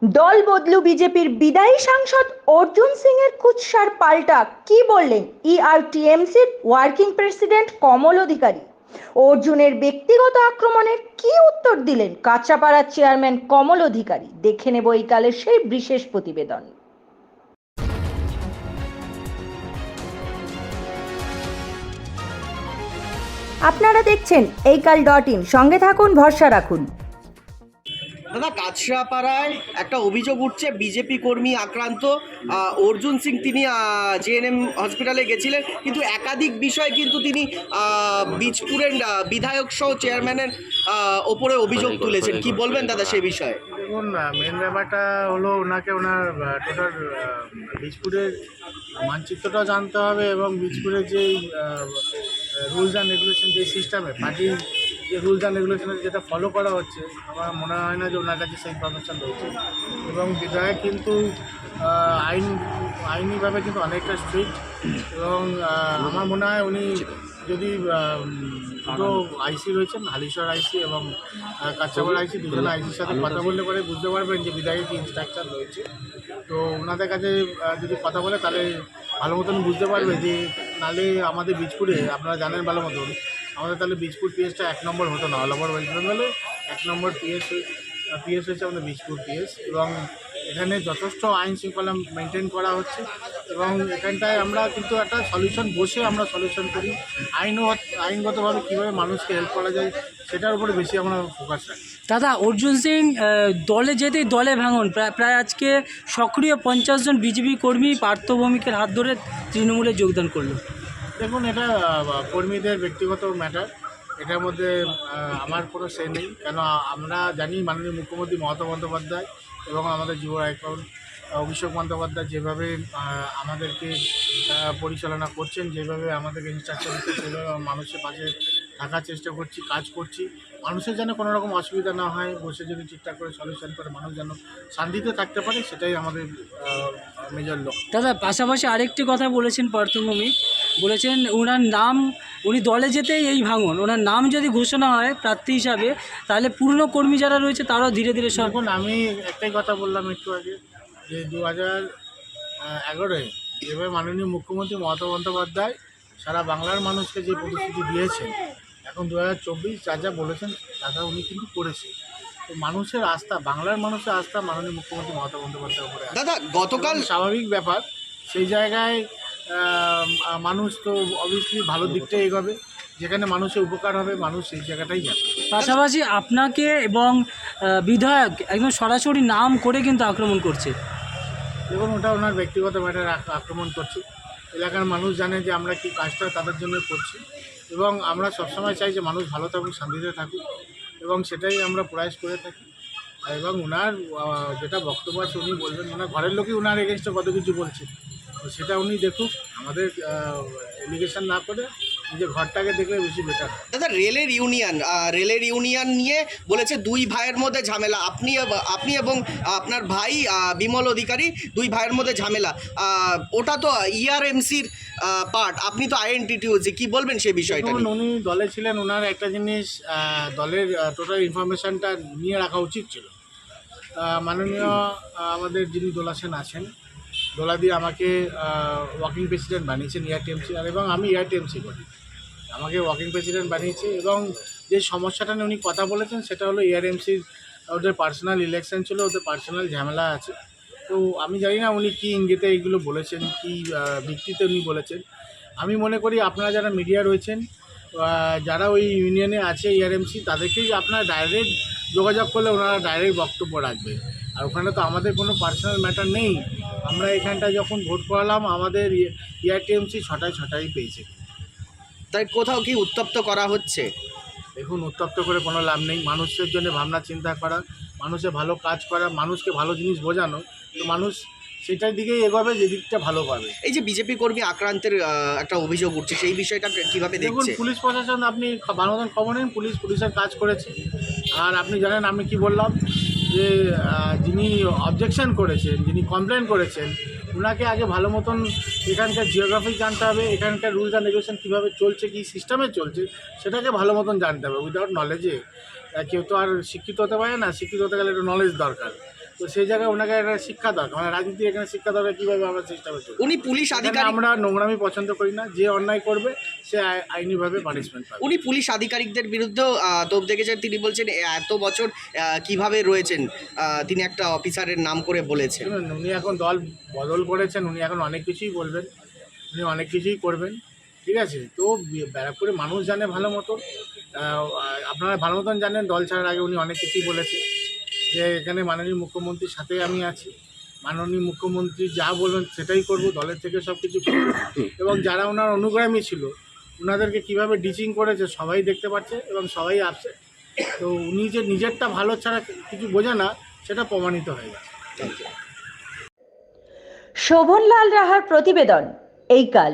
দল বদলু বিজেপির বিদায়ী সাংসদ অর্জুন সিং এর কুৎসার পাল্টা কি বললেন ইআরটিএমসির ওয়ার্কিং প্রেসিডেন্ট কমল অধিকারী। অর্জুনের ব্যক্তিগত আক্রমণের কি উত্তর দিলেন কাঁচাপাড়ার চেয়ারম্যান কমল অধিকারী, দেখে নেব এই কালের সেই বিশেষ প্রতিবেদন। আপনারা দেখছেন এইকাল.in, সঙ্গে থাকুন, ভরসা রাখুন। দাদা, কাছড়াপাড়ায় একটা অভিযোগ উঠছে, বিজেপি কর্মী আক্রান্ত। অর্জুন সিং তিনি জেএনএম হসপিটালে গেছিলেন, কিন্তু একাধিক বিষয় কিন্তু তিনি বীজপুরের বিধায়ক সহ চেয়ারম্যানের ওপরে অভিযোগ তুলেছেন। কি বলবেন দাদা সেই বিষয়ে? দেখুন, মেন ব্যাপারটা হলো ওনাকে ওনার টোটাল বীজপুরের মানচিত্রটাও জানতে হবে এবং বীজপুরের যে রুলস অ্যান্ড রেগুলেশন, যে সিস্টেমে পার্টির যে রুলস অ্যান্ড রেগুলেশনের যেটা ফলো করা হচ্ছে, আমার মনে হয় না যে ওনার কাছে সেই ইনফরমেশান রয়েছে। এবং বিধায়ক কিন্তু আইনিভাবে কিন্তু অনেকটা স্ট্রিক্ট এবং আমার মনে হয় উনি যদি দুটো আইসি রয়েছেন, হালিশহর আইসি এবং কাঁচাপাড়া আইসি, দুজন আইসির সাথে কথা বললে পরে বুঝতে পারবেন যে বিধায়কের কী ইনস্ট্রাকচার রয়েছে। তো ওনাদের কাছে যদি কথা বলে তাহলে ভালো মতন বুঝতে পারবে যে, নাহলে আমাদের বীজপুরে আপনারা জানেন ভালো মতন, আমাদের তাহলে বীজপুর পিএসটা 1 নম্বর হতো না। অল ওভার ওয়েস্ট বেঙ্গলে 1 নম্বর পিএস হয়েছে আমাদের বীজপুর পিএস, এবং এখানে যথেষ্ট আইন শৃঙ্খলা মেনটেন করা হচ্ছে এবং এখানটায় আমরা কিন্তু একটা সলিউশন বসে আমরা সলিউশন করি। আইনগতভাবে কীভাবে মানুষকে হেল্প করা যায় সেটার উপরে বেশি আমরা ফোকাস রাখি। দাদা, অর্জুন সিং দলে যেতেই দলে ভাঙন, প্রায় আজকে সক্রিয় 50 জন বিজেপি কর্মী পার্থ ভৌমিকের হাত ধরে তৃণমূলে যোগদান করলো। দেখুন, এটা কর্মীদের ব্যক্তিগত ম্যাটার, এটার মধ্যে আমার কোনো সে নেই। কেন আমরা জানি মাননীয় মুখ্যমন্ত্রী মমতা বন্দ্যোপাধ্যায় এবং আমাদের যুব আইকন অভিষেক বন্দ্যোপাধ্যায় যেভাবে আমাদেরকে পরিচালনা করছেন, যেভাবে আমাদেরকে ইনস্ট্রাকশন দিচ্ছে, সেভাবে মানুষের পাশে থাকার চেষ্টা করছি, কাজ করছি। মানুষের যেন কোনো রকম অসুবিধা না হয়, বসে যদি ঠিকঠাক করে সলিউশন করে মানুষ যেন শান্তিতে থাকতে পারে, সেটাই আমাদের মেজর লক্ষ্য। দাদা, পাশাপাশি আরেকটি কথা বলেছেন পার্থ ভৌমিক, বলেছেন ওনার নাম, উনি দলে যেতেই এই ভাঙন, ওনার নাম যদি ঘোষণা হয় প্রার্থী হিসাবে, তাহলে পুরনো কর্মী যারা রয়েছে তারাও ধীরে ধীরে সব। দেখুন, আমি একটাই কথা বললাম একটু আগে যে 2011-এ যেভাবে মাননীয় মুখ্যমন্ত্রী মমতা বন্দ্যোপাধ্যায় সারা বাংলার মানুষকে যে প্রতিশ্রুতি দিয়েছেন, এখন 2024 যা যা বলেছেন তা উনি কিন্তু করেছেন। তো মানুষের আস্থা, বাংলার মানুষের আস্থা মাননীয় মুখ্যমন্ত্রী মমতা বন্দ্যোপাধ্যায়ের উপরে আছে। দাদা, গতকাল স্বাভাবিক ব্যাপার, সেই জায়গায় মানুষ তো অবভিয়াসলি ভালো দিকটাই এগোবে, যেখানে মানুষের উপকার হবে মানুষ সেই জায়গাটাই যাবে। পাশাপাশি আপনাকে এবং বিধায়ক একদম সরাসরি নাম করে কিন্তু আক্রমণ করছে। দেখুন, ওটা ওনার ব্যক্তিগত ম্যাটার, আক্রমণ করছে। এলাকার মানুষ জানে যে আমরা কি কাজটা তাদের জন্য করছি এবং আমরা সবসময় চাই যে মানুষ ভালো থাকুক, শান্তিতে থাকুক, এবং সেটাই আমরা প্রয়াস করে থাকি। এবং ওনার যেটা বক্তব্য আছে উনি বলবেন, ওনার ঘরের লোকই ওনার এগেনস্টে কত কিছু বলছে, তো সেটা উনি দেখুক। আমাদের এলিগেশন না করে নিজের ঘরটাকে দেখলে বেশি বেটার। দাদা, রেলের ইউনিয়ন নিয়ে বলেছে দুই ভাইয়ের মধ্যে ঝামেলা, আপনি এবং আপনার ভাই বিমল অধিকারী, দুই ভাইয়ের মধ্যে ঝামেলা। ওটা তো ইআরএমসির পার্ট, আপনি তো আইএনটিটিউসি, কি বলবেন সেই বিষয়টা নিয়ে? উনি দলে ছিলেন, ওনার একটা জিনিস দলের টোটাল ইনফরমেশানটা নিয়ে রাখা উচিত ছিল। মাননীয় আমাদের যিনি দোলাসেন আছেন, দোলাদি আমাকে ওয়ার্কিং প্রেসিডেন্ট বানিয়েছেন ইআরটিএমসি, এবং আমি ইআরটিএমসি করি, আমাকে ওয়ার্কিং প্রেসিডেন্ট বানিয়েছে। এবং যে সমস্যাটা নিয়ে উনি কথা বলেছেন সেটা হলো ইআরএমসির ওদের পার্সোনাল ইলেকশন ছিল, ওদের পার্সোনাল ঝামেলা আছে। তো আমি জানি না উনি কী ইঙ্গিতে এইগুলো বলেছেন, কী ভিত্তিতে উনি বলেছেন। আমি মনে করি আপনারা যারা মিডিয়া রয়েছেন, যারা ওই ইউনিয়নে আছে ইআরএমসি, তাদেরকেই আপনারা ডাইরেক্ট যোগাযোগ করলে ওনারা ডাইরেক্ট বক্তব্য রাখবে। আর ওখানে তো আমাদের কোনো পার্সোনাল ম্যাটার নেই। আমরা এখানটা যখন ভোট করালাম আমাদের ইআরটিএমসি 6টায় পেয়েছে। তাই কোথাও কি উত্তপ্ত করা হচ্ছে? দেখুন, উত্তপ্ত করে কোনো লাভ নেই। মানুষের জন্য ভাবনা চিন্তা করা, মানুষের ভালো কাজ করা, মানুষকে ভালো জিনিস বোঝানো, তো মানুষ সেটার দিকেই এগোবে যে দিকটা ভালো পাবে। এই যে বিজেপি কর্মী আক্রান্তের একটা অভিযোগ উঠছে, সেই বিষয়টা কিভাবে দেখুন, দেখছে? পুলিশ প্রশাসন, আপনি ভালো মতন খবর নেন, পুলিশের কাজ করেছে। আর আপনি জানেন আমি কি বললাম, যে যিনি অবজেকশন করেছেন, যিনি কমপ্লেন করেছেন, ওনাকে আগে ভালো মতন এখানকার জিওগ্রাফি জানতে হবে, এখানকার রুলস অ্যান্ড রেগুলেশন কীভাবে চলছে, কী সিস্টেমে চলছে, সেটাকে ভালো মতন জানতে হবে। উইদাউট নলেজে কেউ তো আর শিক্ষিত হতে পারে না, শিক্ষিত হতে গেলে একটু নলেজ দরকার। তো তো সেই জায়গায় ওনাকে একটা শিক্ষা দরকার, মানে রাজনীতি এখানে শিক্ষা দরকার কীভাবে আমরা চেষ্টা করছি। উনি পুলিশ আধিকারিক, আমরা নোংরামি পছন্দ করি না, যে অন্যায় করবে সে আইনিভাবে পানিশমেন্ট পাবে। উনি পুলিশ আধিকারিকদের বিরুদ্ধেও তোপ দেখেছেন। তিনি বলছেন এত বছর কিভাবে রয়েছেন, তিনি একটা অফিসারের নাম করে বলেছেন। শুনুন, উনি এখন দল বদল করেছেন, উনি এখন অনেক কিছুই বলবেন, উনি অনেক কিছুই করবেন, ঠিক আছে। তো ব্যারাকপুরে মানুষ জানে ভালো মতন, আপনারা ভালো মতন জানেন দল ছাড়ার আগে উনি অনেক কিছুই বলেছে, যে এখানে মাননীয় মুখ্যমন্ত্রীর সাথে আমি আছি, মাননীয় মুখ্যমন্ত্রী যা বলবেন সেটাই করব, দলের থেকে সব কিছু করব। এবং যারা ওনার অনুগামী ছিল ওনাদেরকে কীভাবে ডিচিং করেছে সবাই দেখতে পাচ্ছে এবং সবাই আসছে। তো উনি যে নিজেরটা ভালো ছাড়া কিছু বোঝে না সেটা প্রমাণিত হয়ে গেছে। শোভনলাল রাহার প্রতিবেদন এই কাল।